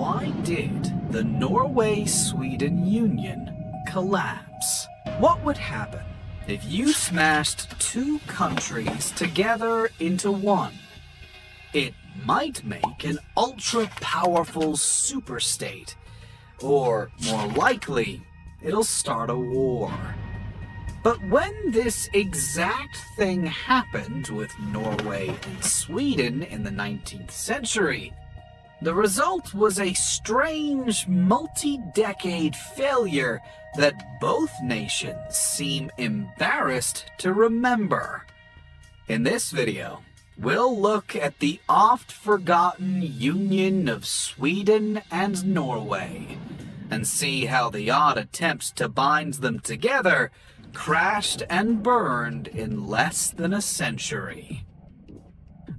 why did the Norway-Sweden Union collapse? What would happen if you smashed two countries together into one? It might make an ultra-powerful superstate, or more likely, it'll start a war. But when this exact thing happened with Norway and Sweden in the 19th century, the result was a strange multi-decade failure that both nations seem embarrassed to remember. In this video, we'll look at the oft-forgotten union of Sweden and Norway, and see how the odd attempt to bind them together crashed and burned in less than a century.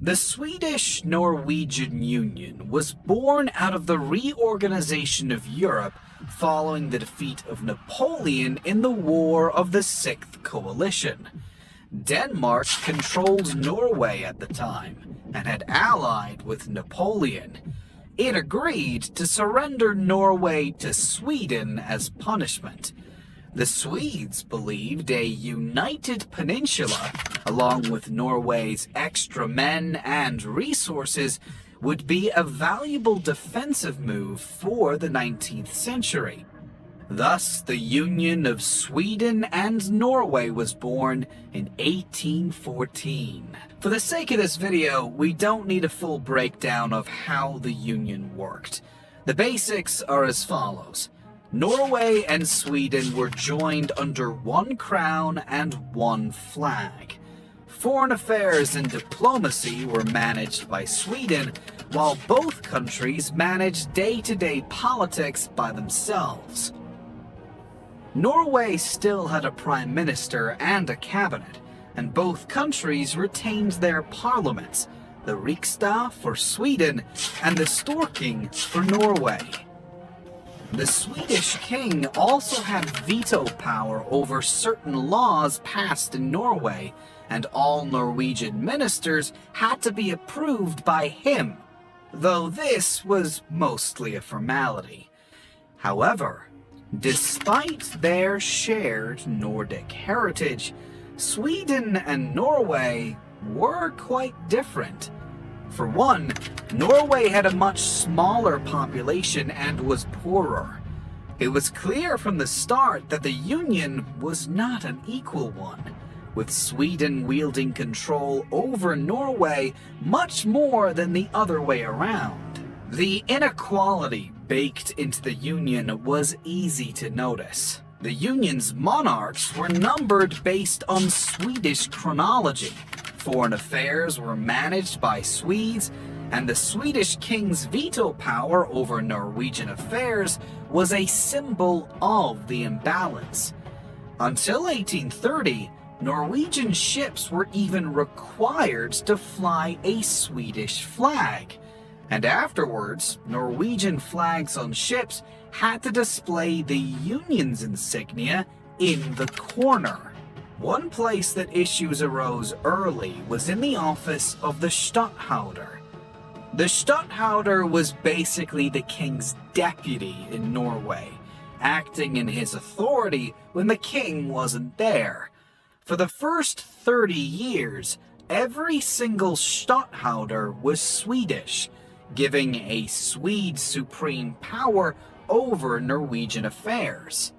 The Swedish-Norwegian Union was born out of the reorganization of Europe following the defeat of Napoleon in the War of the Sixth Coalition. Denmark controlled Norway at the time and had allied with Napoleon. It agreed to surrender Norway to Sweden as punishment. The Swedes believed a united peninsula, along with Norway's extra men and resources, would be a valuable defensive move for the 19th century. Thus, the Union of Sweden and Norway was born in 1814. For the sake of this video, we don't need a full breakdown of how the Union worked. The basics are as follows. Norway and Sweden were joined under one crown and one flag. Foreign affairs and diplomacy were managed by Sweden, while both countries managed day-to-day politics by themselves. Norway still had a prime minister and a cabinet, and both countries retained their parliaments, the Riksdag for Sweden and the Storting for Norway. The Swedish king also had veto power over certain laws passed in Norway, and all Norwegian ministers had to be approved by him, though this was mostly a formality. However, despite their shared Nordic heritage, Sweden and Norway were quite different. For one, Norway had a much smaller population and was poorer. It was clear from the start that the union was not an equal one, with Sweden wielding control over Norway much more than the other way around. The inequality baked into the union was easy to notice. The union's monarchs were numbered based on Swedish chronology. Foreign affairs were managed by Swedes, and the Swedish king's veto power over Norwegian affairs was a symbol of the imbalance. Until 1830, Norwegian ships were even required to fly a Swedish flag. And afterwards, Norwegian flags on ships had to display the Union's insignia in the corner. One place that issues arose early was in the office of the Stadtholder. The Stadtholder was basically the king's deputy in Norway, acting in his authority when the king wasn't there. For the first 30 years, every single Stadtholder was Swedish, giving a Swede supreme power over Norwegian affairs.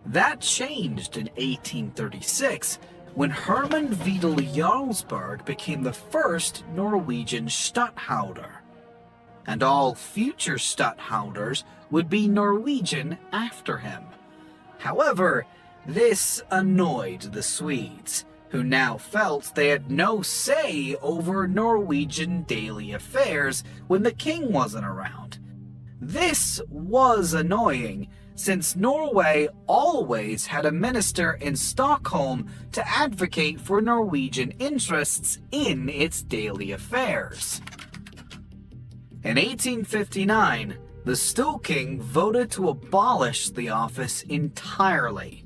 That changed in 1836, when Herman Vidal Jarlsberg became the first Norwegian Stadtholder. And all future Stadtholders would be Norwegian after him. However, this annoyed the Swedes, who now felt they had no say over Norwegian daily affairs when the king wasn't around. This was annoying, since Norway always had a minister in Stockholm to advocate for Norwegian interests in its daily affairs. In 1859, the Storting voted to abolish the office entirely.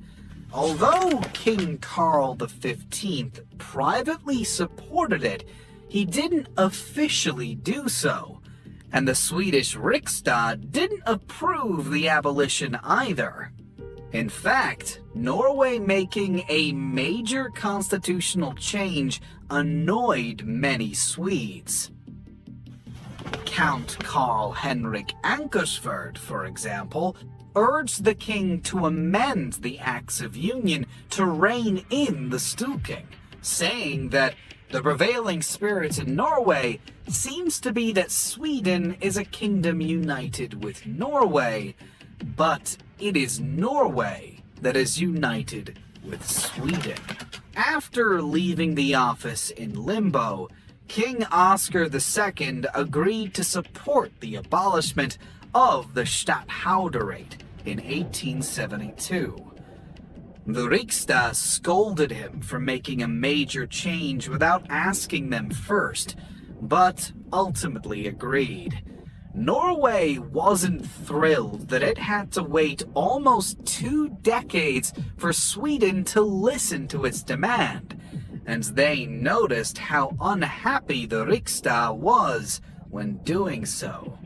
Although King Carl XV privately supported it, he didn't officially do so, And the Swedish Riksdag didn't approve the abolition either. In fact, Norway making a major constitutional change annoyed many Swedes. Count Carl Henrik Ankersvärd, for example, urged the king to amend the Acts of Union to rein in the Storking, saying that the prevailing spirit in Norway seems to be that Sweden is a kingdom united with Norway, but it is Norway that is united with Sweden. After leaving the office in limbo, King Oscar II agreed to support the abolishment of the Stadthouderate in 1872. The Riksdag scolded him for making a major change without asking them first, but ultimately agreed. Norway wasn't thrilled that it had to wait almost 2 decades for Sweden to listen to its demand, and they noticed how unhappy the Riksdag was when doing so.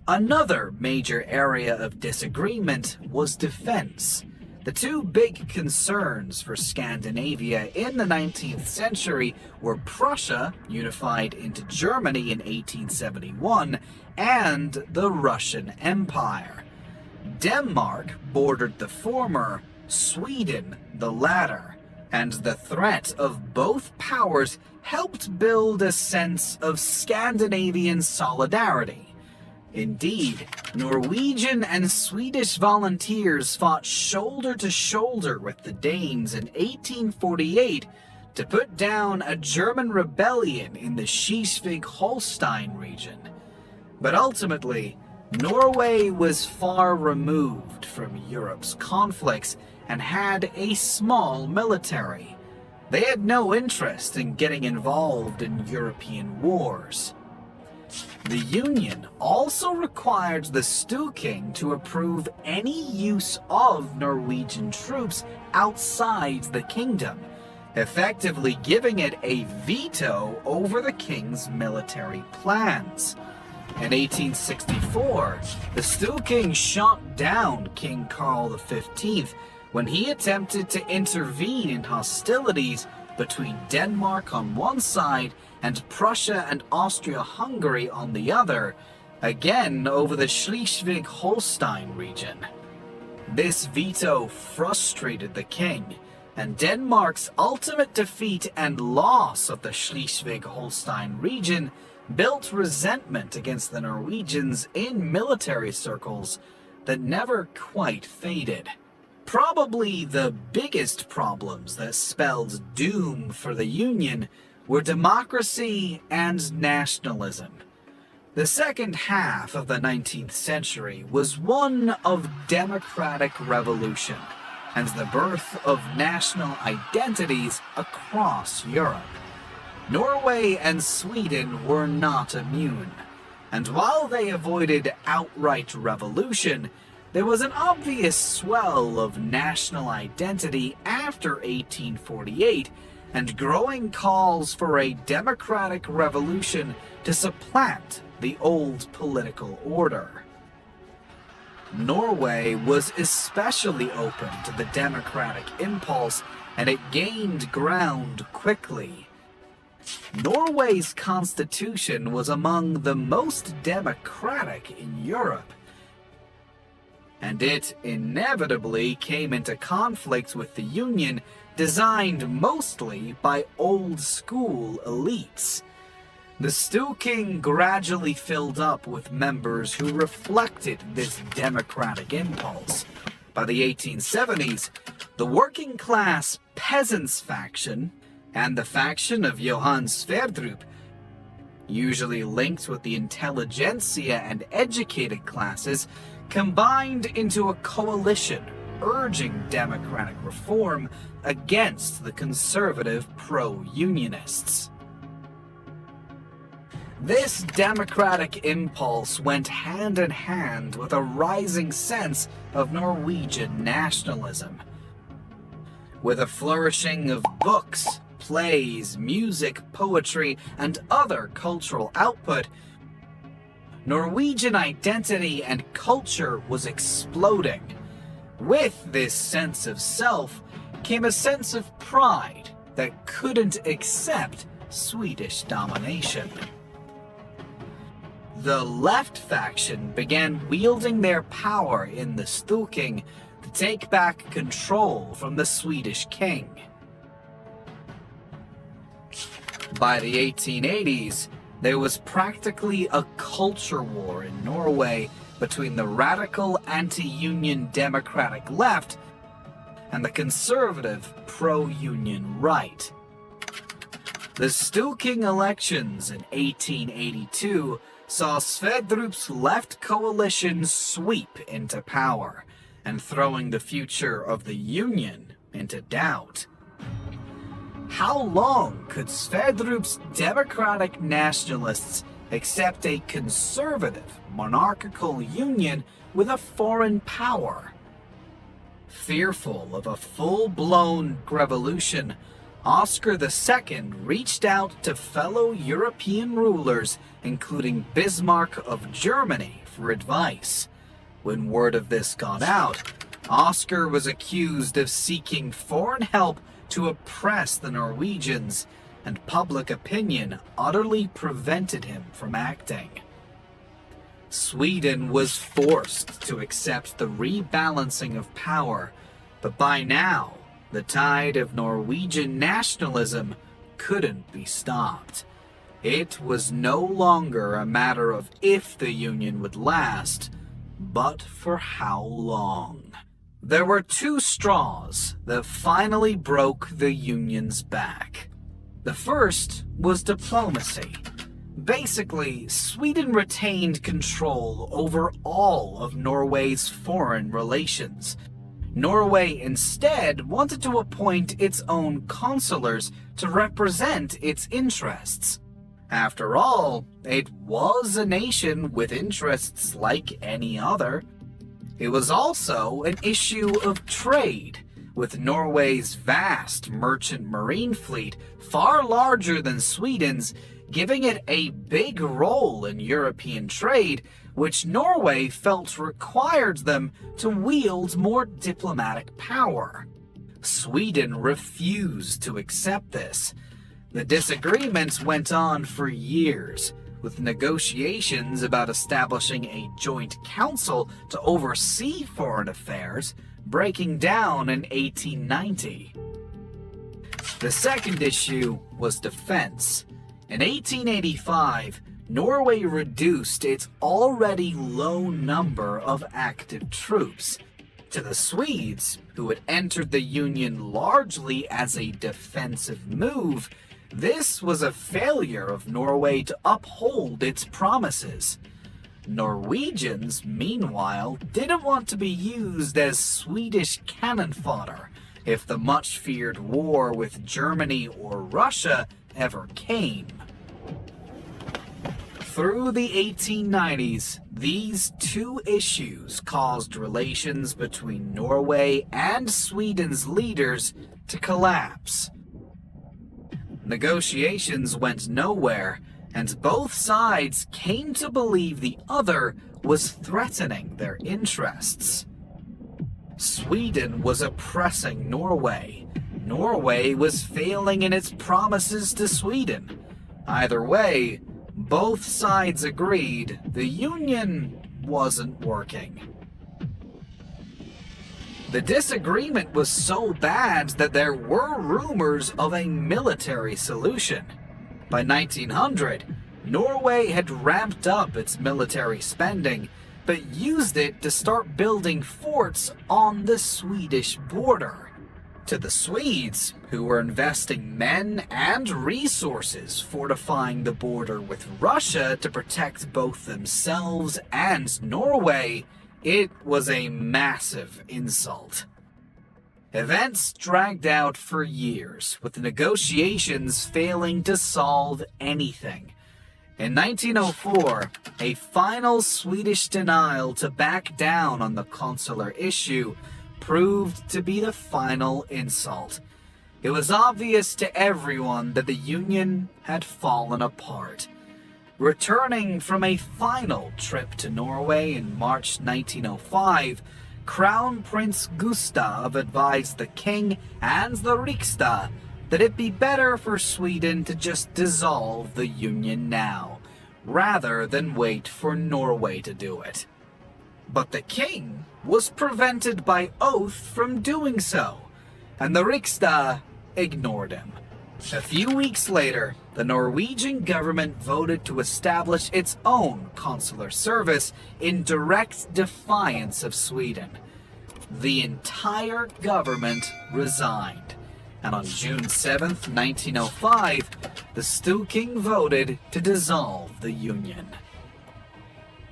Another major area of disagreement was defense. The two big concerns for Scandinavia in the 19th century were Prussia, unified into Germany in 1871, and the Russian Empire. Denmark bordered the former, Sweden the latter, and the threat of both powers helped build a sense of Scandinavian solidarity. Indeed, Norwegian and Swedish volunteers fought shoulder to shoulder with the Danes in 1848 to put down a German rebellion in the Schleswig-Holstein region. But ultimately, Norway was far removed from Europe's conflicts and had a small military. They had no interest in getting involved in European wars. The Union also required the Storking to approve any use of Norwegian troops outside the kingdom, effectively giving it a veto over the king's military plans. In 1864, the Storking shot down King Carl XV when he attempted to intervene in hostilities between Denmark on one side and Prussia and Austria-Hungary on the other, again over the Schleswig-Holstein region. This veto frustrated the king, and Denmark's ultimate defeat and loss of the Schleswig-Holstein region built resentment against the Norwegians in military circles that never quite faded. Probably the biggest problems that spelled doom for the Union were democracy and nationalism. The second half of the 19th century was one of democratic revolution and the birth of national identities across Europe. Norway and Sweden were not immune, and while they avoided outright revolution, there was an obvious swell of national identity after 1848 and growing calls for a democratic revolution to supplant the old political order. Norway was especially open to the democratic impulse, and it gained ground quickly. Norway's constitution was among the most democratic in Europe, and it inevitably came into conflict with the Union, designed mostly by old-school elites. The Storking gradually filled up with members who reflected this democratic impulse. By the 1870s, the working-class peasants faction and the faction of Johan Sverdrup, usually linked with the intelligentsia and educated classes, combined into a coalition urging democratic reform against the conservative pro-unionists. This democratic impulse went hand in hand with a rising sense of Norwegian nationalism. With a flourishing of books, plays, music, poetry, and other cultural output, Norwegian identity and culture was exploding. With this sense of self came a sense of pride that couldn't accept Swedish domination. The left faction began wielding their power in the Storting to take back control from the Swedish king. By the 1880s, there was practically a culture war in Norway between the radical anti-union democratic left and the conservative pro-union right. The Storting elections in 1882 saw Sverdrup's left coalition sweep into power and throwing the future of the Union into doubt. How long could Sverdrup's democratic nationalists accept a conservative monarchical union with a foreign power? Fearful of a full-blown revolution, Oscar II reached out to fellow European rulers, including Bismarck of Germany, for advice. When word of this got out, Oscar was accused of seeking foreign help to oppress the Norwegians, and public opinion utterly prevented him from acting. Sweden was forced to accept the rebalancing of power, but by now, the tide of Norwegian nationalism couldn't be stopped. It was no longer a matter of if the Union would last, but for how long. There were two straws that finally broke the Union's back. The first was diplomacy. Basically, Sweden retained control over all of Norway's foreign relations. Norway instead wanted to appoint its own consulars to represent its interests. After all, it was a nation with interests like any other. It was also an issue of trade, with Norway's vast merchant marine fleet, far larger than Sweden's, giving it a big role in European trade, which Norway felt required them to wield more diplomatic power. Sweden refused to accept this. The disagreements went on for years, with negotiations about establishing a joint council to oversee foreign affairs breaking down in 1890. The second issue was defense. In 1885, Norway reduced its already low number of active troops. To the Swedes, who had entered the Union largely as a defensive move, this was a failure of Norway to uphold its promises. Norwegians, meanwhile, didn't want to be used as Swedish cannon fodder if the much-feared war with Germany or Russia ever came. Through the 1890s, these two issues caused relations between Norway and Sweden's leaders to collapse. Negotiations went nowhere, and both sides came to believe the other was threatening their interests. Sweden was oppressing Norway. Norway was failing in its promises to Sweden. Either way, both sides agreed the Union wasn't working. The disagreement was so bad that there were rumors of a military solution. By 1900, Norway had ramped up its military spending, but used it to start building forts on the Swedish border. To the Swedes, who were investing men and resources fortifying the border with Russia to protect both themselves and Norway, it was a massive insult. Events dragged out for years, with the negotiations failing to solve anything. In 1904, a final Swedish denial to back down on the consular issue proved to be the final insult. It was obvious to everyone that the Union had fallen apart. Returning from a final trip to Norway in March 1905, Crown Prince Gustav advised the king and the Riksdag that it'd be better for Sweden to just dissolve the Union now, rather than wait for Norway to do it. But the king was prevented by oath from doing so, and the Riksdag ignored him. A few weeks later, the Norwegian government voted to establish its own consular service in direct defiance of Sweden. The entire government resigned, and on June 7th, 1905, the Storting voted to dissolve the Union.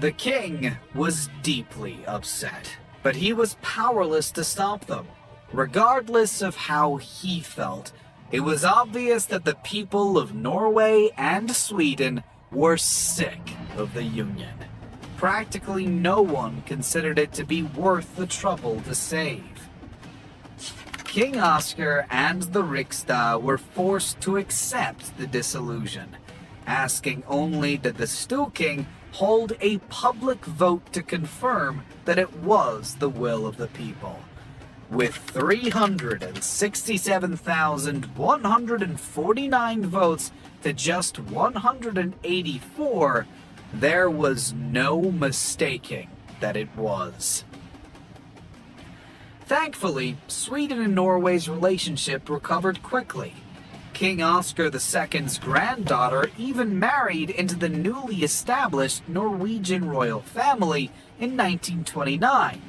The king was deeply upset, but he was powerless to stop them. Regardless of how he felt, it was obvious that the people of Norway and Sweden were sick of the Union. Practically no one considered it to be worth the trouble to save. King Oscar and the Riksdag were forced to accept the dissolution, asking only that the Storting hold a public vote to confirm that it was the will of the people. With 367,149 votes to just 184, there was no mistaking that it was. Thankfully, Sweden and Norway's relationship recovered quickly. King Oscar II's granddaughter even married into the newly established Norwegian royal family in 1929,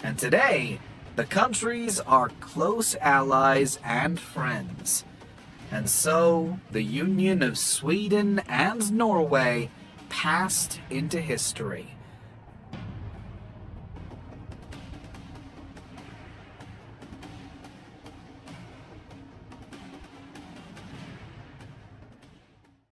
and today, the countries are close allies and friends. And so, the union of Sweden and Norway passed into history.